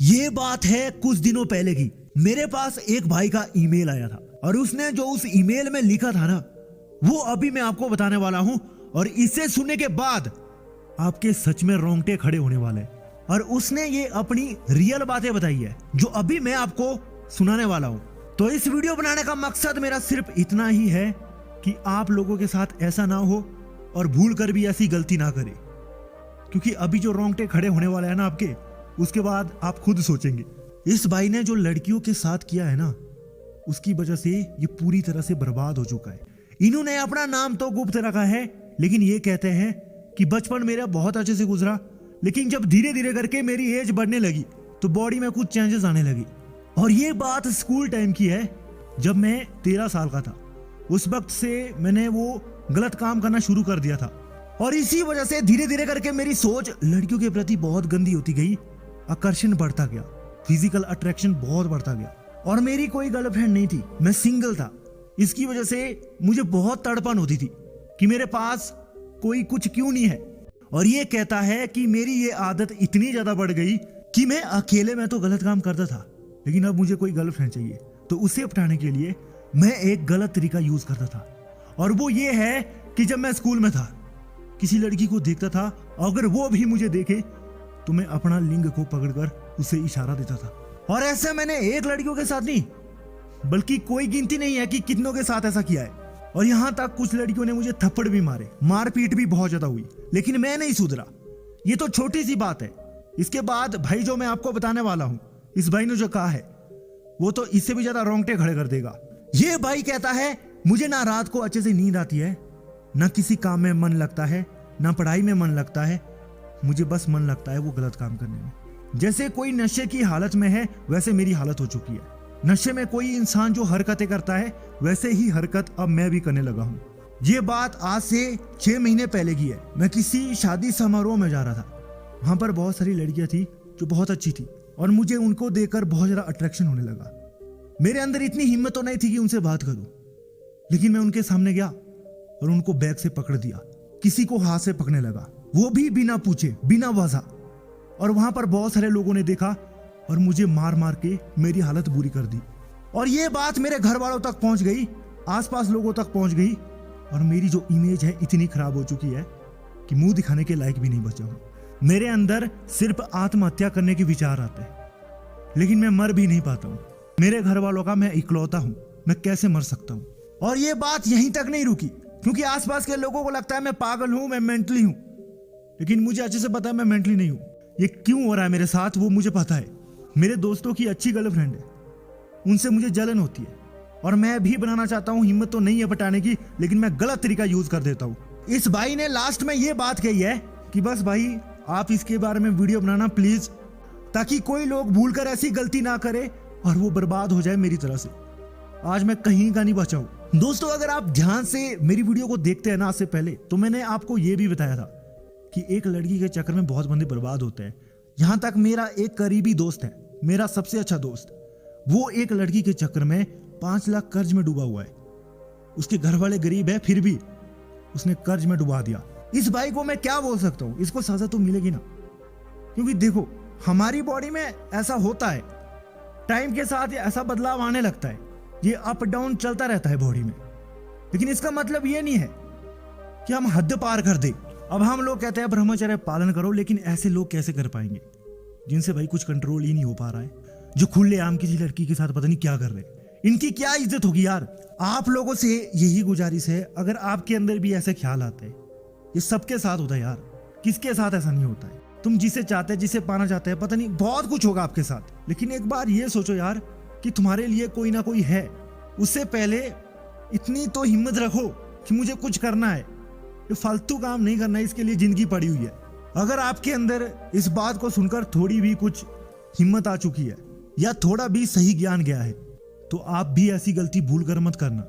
ये बात है कुछ दिनों पहले की। मेरे पास एक भाई का ईमेल आया था और उसने जो उस ईमेल में लिखा था ना, वो अभी मैं आपको बताने वाला हूं। और इसे सुनने के बाद आपके सच में रोंगटे खड़े होने वाले हैं। और उसने ये अपनी रियल बातें बताई है जो अभी मैं आपको सुनाने वाला हूं। तो इस वीडियो बनाने का मकसद मेरा सिर्फ इतना ही है कि आप लोगों के साथ ऐसा ना हो और भूल कर भी ऐसी गलती ना करें। क्योंकि अभी जो रोंगटे खड़े होने वाले हैं ना आपके, उसके बाद आप खुद सोचेंगे। इस भाई ने जो लड़कियों के साथ किया है ना, उसकी वजह से ये पूरी तरह से बर्बाद हो चुका है। इन्होंने अपना नाम तो गुप्त रखा है, लेकिन ये कहते हैं कि बचपन मेरा बहुत अच्छे से गुजरा, लेकिन जब धीरे धीरे करके मेरी एज बढ़ने लगी तो बॉडी में कुछ चेंजेस आने लगी। और ये बात स्कूल टाइम की है, जब मैं 13 साल का था। उस वक्त से मैंने वो गलत काम करना शुरू कर दिया था और इसी वजह से धीरे धीरे करके मेरी सोच लड़कियों के प्रति बहुत गंदी होती गई। आकर्षण बढ़ता गया, फिजिकल अट्रैक्शन बहुत बढ़ता गया। और मेरी कोई गर्लफ्रेंड नहीं थी, मैं सिंगल था। इसकी वजह से मुझे बहुत तड़पन होती थी कि मेरे पास कोई कुछ क्यों नहीं है। और ये कहता है कि मेरी ये आदत इतनी ज्यादा बढ़ गई कि मैं अकेले में तो गलत काम करता था, लेकिन अब मुझे कोई गर्लफ्रेंड चाहिए। तो उसे अपनाने के लिए मैं एक गलत तरीका यूज करता था, और वो ये है कि जब मैं स्कूल में था, किसी लड़की को देखता था, अगर वो भी मुझे देखे तो मैं अपना लिंग को पकड़कर उसे इशारा देता था। और ऐसे मैंने एक लड़कियों के साथ नहीं, बल्कि कोई गिनती नहीं है कि कितनों के साथ ऐसा किया है। और यहां तक कुछ लड़कियों ने मुझे थप्पड़ भी मारे, मारपीट भी बहुत ज्यादा हुई, लेकिन मैं नहीं सुधरा। ये तो छोटी सी बात है। इसके बाद भाई जो मैं आपको बताने वाला हूं, इस भाई ने जो कहा है वो तो इससे भी ज्यादा रोंगटे खड़े कर देगा। ये भाई कहता है, मुझे ना रात को अच्छे से नींद आती है, ना किसी काम में मन लगता है, ना पढ़ाई में मन लगता है। मुझे बस मन लगता है वो गलत काम करने में। जैसे कोई नशे की हालत में है, वैसे मेरी हालत हो चुकी है। नशे में कोई इंसान जो हरकतें करता है, वैसे ही हरकत अब मैं भी करने लगा हूँ। ये बात आज से 6 महीने पहले की है। मैं किसी शादी समारोह में जा रहा था। वहां पर बहुत सारी लड़कियां थी जो बहुत अच्छी थी, और मुझे उनको देखकर बहुत ज्यादा अट्रैक्शन होने लगा। मेरे अंदर इतनी हिम्मत तो नहीं थी कि उनसे बात करूं, लेकिन मैं उनके सामने गया और उनको बैग से पकड़ दिया, किसी को हाथ से पकड़ने लगा, वो भी बिना पूछे, बिना वजह। और वहां पर बहुत सारे लोगों ने देखा और मुझे मार मार के मेरी हालत बुरी कर दी। और ये बात मेरे घर वालों तक पहुंच गई, आसपास लोगों तक पहुंच गई, और मेरी जो इमेज है इतनी खराब हो चुकी है कि मुंह दिखाने के लायक भी नहीं बचा हूं। मेरे अंदर सिर्फ आत्महत्या करने के विचार आते हैं, लेकिन मैं मर भी नहीं पाता हूं। मेरे घर वालों का मैं इकलौता हूं, मैं कैसे मर सकता हूं। और ये बात यहीं तक नहीं रुकी, क्योंकि आसपास के लोगों को लगता है मैं पागल हूं, मैं मेंटली हूं। लेकिन मुझे अच्छे से पता है मैं मेंटली नहीं हूं। ये क्यों हो रहा है मेरे साथ वो मुझे पता है। मेरे दोस्तों की अच्छी गर्लफ्रेंड है, उनसे मुझे जलन होती है, और मैं भी बनाना चाहता हूं। हिम्मत तो नहीं है पटाने की, लेकिन मैं गलत तरीका यूज कर देता हूं। इस भाई ने लास्ट में ये बात कही है कि बस भाई आप इसके बारे में वीडियो बनाना प्लीज, ताकि कोई लोग भूलकर ऐसी गलती ना करे और वो बर्बाद हो जाए मेरी तरह से। आज मैं कहीं का नहीं बचा हूं। दोस्तों, अगर आप ध्यान से मेरी वीडियो को देखते हैं ना आज से पहले, तो मैंने आपको ये भी बताया था कि एक लड़की के चक्कर में बहुत बंदे बर्बाद होते हैं। यहां तक मेरा एक करीबी दोस्त है, मेरा सबसे अच्छा दोस्त, वो एक लड़की के चक्कर में 5 लाख कर्ज में डूबा हुआ है। उसके घर वाले गरीब है, फिर भी उसने कर्ज में डुबा दिया। इस भाई को मैं क्या बोल सकता हूं, इसको सजा तो मिलेगी ना। क्योंकि देखो, हमारी बॉडी में ऐसा होता है, टाइम के साथ ऐसा बदलाव आने लगता है, ये अप डाउन चलता रहता है बॉडी में। लेकिन इसका मतलब ये नहीं है कि हम हद पार कर दे। अब हम लोग कहते हैं ब्रह्मचर्य पालन करो, लेकिन ऐसे लोग कैसे कर पाएंगे जिनसे भाई कुछ कंट्रोल ही नहीं हो पा रहा है, जो खुलेआम किसी लड़की के साथ पता नहीं क्या कर रहे हैं। इनकी क्या इज्जत होगी यार। आप लोगों से यही गुजारिश है, अगर आपके अंदर भी ऐसे ख्याल आते हैं, ये सबके साथ होता है यार, किसके साथ ऐसा नहीं होता है। तुम जिसे चाहते हैं, जिसे पाना चाहते हैं, पता नहीं बहुत कुछ होगा आपके साथ, लेकिन एक बार ये सोचो यार कि तुम्हारे लिए कोई ना कोई है। उससे पहले इतनी तो हिम्मत रखो कि मुझे कुछ करना है, ये फालतू काम नहीं करना है, इसके लिए जिंदगी पड़ी हुई है। अगर आपके अंदर इस बात को सुनकर थोड़ी भी कुछ हिम्मत आ चुकी है, या थोड़ा भी सही ज्ञान गया है, तो आप भी ऐसी गलती भूल कर मत करना।